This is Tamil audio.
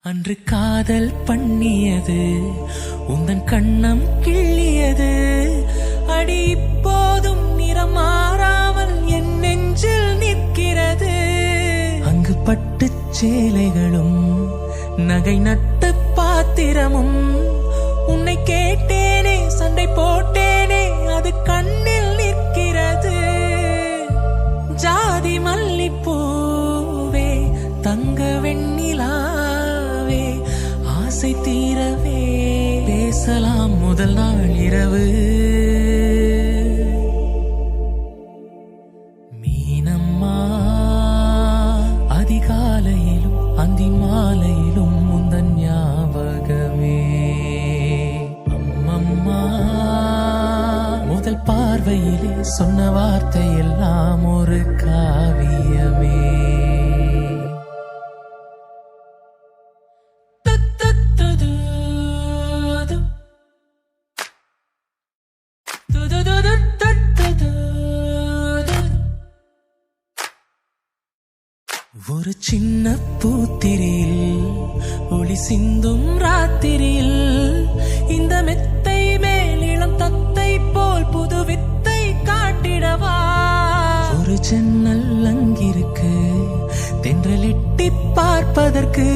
அன்று காதல் பண்ணியது உந்தன் கண்ணம் கிள்ளியது அடி இப்போதும் நிறம் மாறாமல் என் நெஞ்சில் நிற்கிறது. அங்கு பட்டுச் சேலைகளும் நகை நட்டு பாத்திரமும் உன்னை கேட்டேனே சண்டை போட்டேனே அது கண்ணில் நிற்கிறது. ஜாதி மல்லிப்பூவே தங்க வெண்ணிலாவே ஆசை தீரவே பேசலாம் முதல் நாள் இரவு. மீனம்மா அதிகாலையிலும் அந்தி மாலையிலும் முந்தன் ஞாபகமே. அம்மம்மா முதல் பார்வையிலே சொன்ன வார்த்தை எல்லாம் ஒரு காவியமே. ஒரு சின்ன பூத்திரியில் ஒளி சிந்தும் ராத்திரியில் இந்த மெத்தை மேல் இளம் தத்தை போல் புது வித்தை காட்டிடவா. ஒரு ஜன்னல் அங்கிருக்கு தென்றல் எட்டி பார்ப்பதற்கு